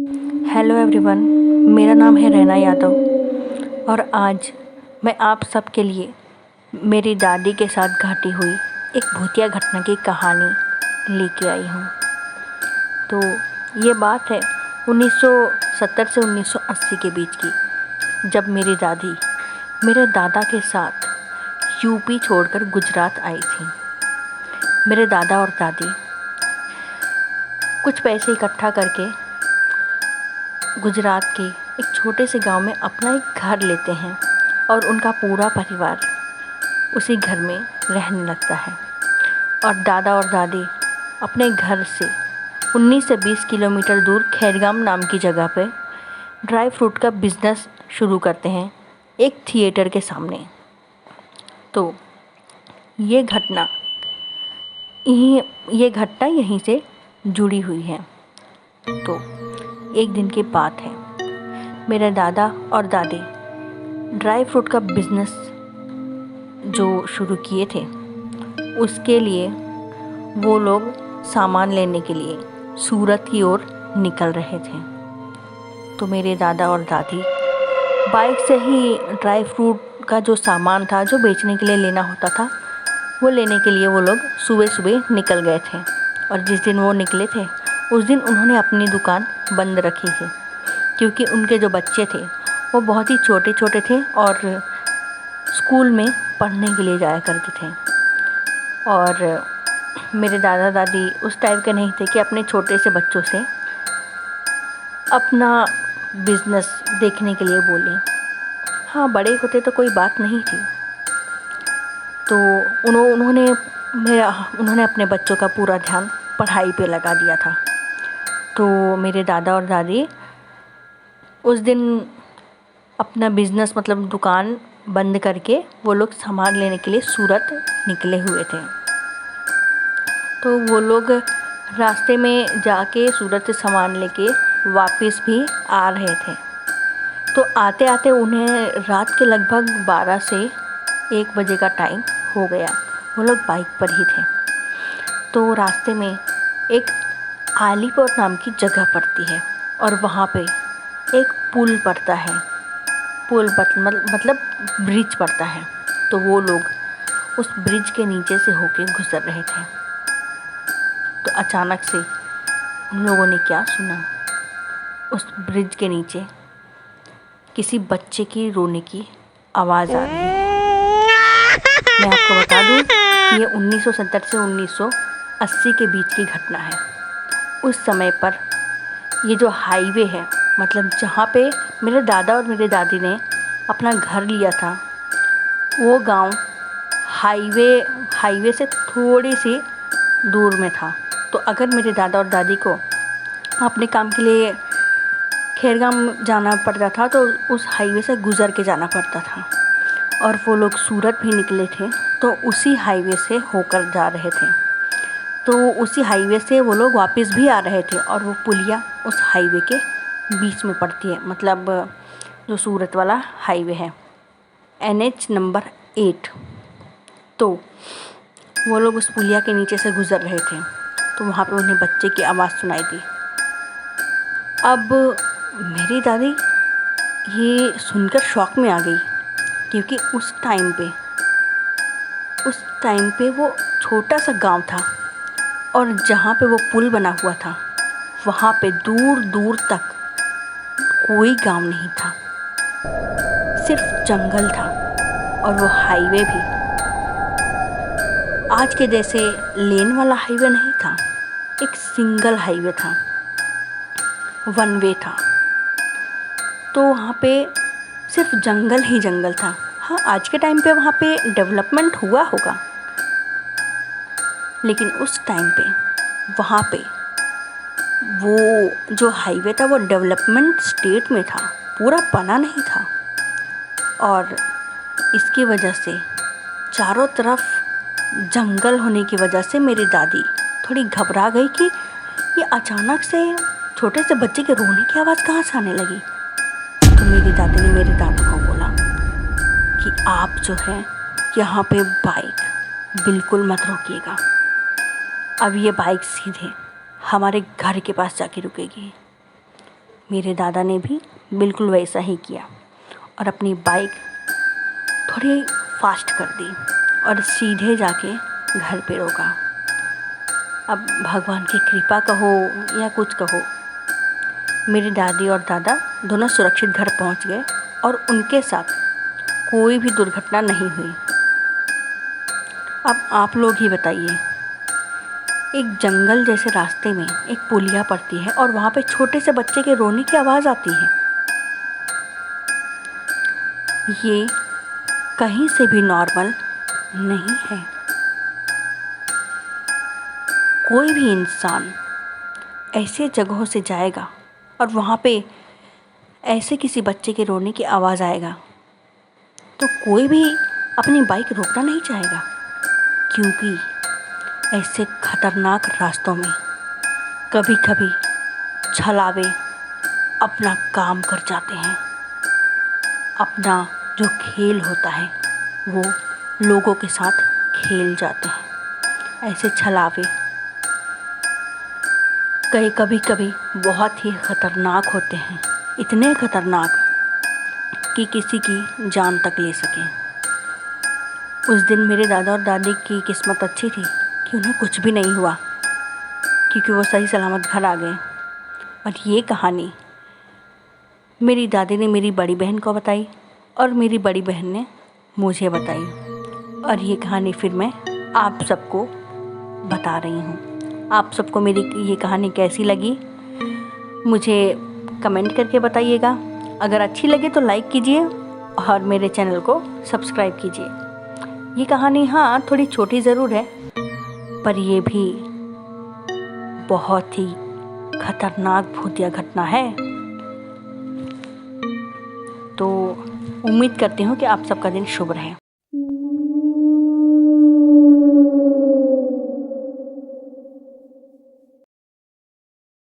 Hello everyone, मेरा नाम है रैना यादव और आज मैं आप सबके लिए मेरी दादी के साथ घटी हुई एक भूतिया घटना की कहानी लेके आई हूँ। तो ये बात है 1970 से 1980 के बीच की, जब मेरी दादी मेरे दादा के साथ यूपी छोड़कर गुजरात आई थी। मेरे दादा और दादी कुछ पैसे इकट्ठा करके गुजरात के एक छोटे से गांव में अपना एक घर लेते हैं और उनका पूरा परिवार उसी घर में रहने लगता है। और दादा और दादी अपने घर से 19 से 20 किलोमीटर दूर खैरगाम नाम की जगह पे ड्राई फ्रूट का बिज़नेस शुरू करते हैं एक थिएटर के सामने। तो ये घटना यहीं से जुड़ी हुई है। तो एक दिन की बात है, मेरे दादा और दादी ड्राई फ्रूट का बिज़नेस जो शुरू किए थे उसके लिए वो लोग सामान लेने के लिए सूरत की ओर निकल रहे थे। तो मेरे दादा और दादी बाइक से ही ड्राई फ्रूट का जो सामान था जो बेचने के लिए लेना होता था वो लेने के लिए वो लोग सुबह सुबह निकल गए थे। और जिस दिन वो निकले थे उस दिन उन्होंने अपनी दुकान बंद रखी थी, क्योंकि उनके जो बच्चे थे वो बहुत ही छोटे छोटे थे और स्कूल में पढ़ने के लिए जाया करते थे। और मेरे दादा दादी उस टाइप के नहीं थे कि अपने छोटे से बच्चों से अपना बिज़नेस देखने के लिए बोलें। हाँ, बड़े होते तो कोई बात नहीं थी। तो उन्होंने अपने बच्चों का पूरा ध्यान पढ़ाई पे लगा दिया था। तो मेरे दादा और दादी उस दिन अपना बिज़नेस मतलब दुकान बंद करके वो लोग सामान लेने के लिए सूरत निकले हुए थे। तो वो लोग रास्ते में जाके सूरत से सामान लेके वापस भी आ रहे थे। तो आते आते उन्हें रात के लगभग 12 से 1 बजे का टाइम हो गया। वो लोग बाइक पर ही थे। तो रास्ते में एक आलीपुर नाम की जगह पड़ती है और वहाँ पे एक पुल पड़ता है। मतलब ब्रिज पड़ता है। तो वो लोग उस ब्रिज के नीचे से होके गुजर रहे थे। तो अचानक से उन लोगों ने क्या सुना, उस ब्रिज के नीचे किसी बच्चे की रोने की आवाज़ आ रही है। मैं आपको बता दूं कि ये 1970 से 1980 के बीच की घटना है। उस समय पर ये जो हाईवे है, मतलब जहाँ पे मेरे दादा और मेरे दादी ने अपना घर लिया था, वो गांव हाईवे से थोड़ी सी दूर में था। तो अगर मेरे दादा और दादी को अपने काम के लिए खैरगाम जाना पड़ता था तो उस हाईवे से गुज़र के जाना पड़ता था। और वो लोग सूरत भी निकले थे तो उसी हाईवे से होकर जा रहे थे। तो उसी हाईवे से वो लोग वापस भी आ रहे थे और वो पुलिया उस हाईवे के बीच में पड़ती है, मतलब जो सूरत वाला हाईवे है, NH नंबर 8। तो वो लोग उस पुलिया के नीचे से गुज़र रहे थे। तो वहाँ पे उन्हें बच्चे की आवाज़ सुनाई दी। अब मेरी दादी ये सुनकर शॉक में आ गई, क्योंकि उस टाइम पे वो छोटा सा गांव था और जहाँ पे वो पुल बना हुआ था वहाँ पे दूर दूर तक कोई गांव नहीं था, सिर्फ जंगल था। और वो हाईवे भी आज के जैसे लेन वाला हाईवे नहीं था, एक सिंगल हाईवे था, 1 वे था। तो वहाँ पे सिर्फ जंगल ही जंगल था। हाँ, आज के टाइम पे वहाँ पे डेवलपमेंट हुआ होगा, लेकिन उस टाइम पे वहाँ पे वो जो हाईवे था वो डेवलपमेंट स्टेट में था, पूरा बना नहीं था। और इसकी वजह से चारों तरफ जंगल होने की वजह से मेरी दादी थोड़ी घबरा गई कि ये अचानक से छोटे से बच्चे के रोने की आवाज़ कहाँ से आने लगी। तो मेरी दादी ने मेरे दादा को बोला कि आप जो है यहाँ पे बाइक बिल्कुल मत रोकिएगा, अब ये बाइक सीधे हमारे घर के पास जाके रुकेगी। मेरे दादा ने भी बिल्कुल वैसा ही किया और अपनी बाइक थोड़ी फास्ट कर दी और सीधे जाके घर पे रोका। अब भगवान की कृपा कहो या कुछ कहो, मेरी दादी और दादा दोनों सुरक्षित घर पहुंच गए और उनके साथ कोई भी दुर्घटना नहीं हुई। अब आप लोग ही बताइए, एक जंगल जैसे रास्ते में एक पुलिया पड़ती है और वहाँ पे छोटे से बच्चे के रोने की आवाज़ आती है। ये कहीं से भी नॉर्मल नहीं है। कोई भी इंसान ऐसे जगहों से जाएगा और वहाँ पे ऐसे किसी बच्चे के रोने की आवाज़ आएगा तो कोई भी अपनी बाइक रोकना नहीं चाहेगा, क्योंकि ऐसे खतरनाक रास्तों में कभी कभी छलावे अपना काम कर जाते हैं। अपना जो खेल होता है वो लोगों के साथ खेल जाते हैं। ऐसे छलावे कभी कभी बहुत ही खतरनाक होते हैं, इतने खतरनाक कि किसी की जान तक ले सकें। उस दिन मेरे दादा और दादी की किस्मत अच्छी थी कि उन्हें कुछ भी नहीं हुआ, क्योंकि वो सही सलामत घर आ गए। और ये कहानी मेरी दादी ने मेरी बड़ी बहन को बताई और मेरी बड़ी बहन ने मुझे बताई, और ये कहानी फिर मैं आप सबको बता रही हूँ। आप सबको मेरी ये कहानी कैसी लगी मुझे कमेंट करके बताइएगा। अगर अच्छी लगे तो लाइक कीजिए और मेरे चैनल को सब्सक्राइब कीजिए। ये कहानी हाँ थोड़ी छोटी ज़रूर है, पर ये भी बहुत ही खतरनाक भूतिया घटना है। तो उम्मीद करती हूँ कि आप सबका दिन शुभ रहे।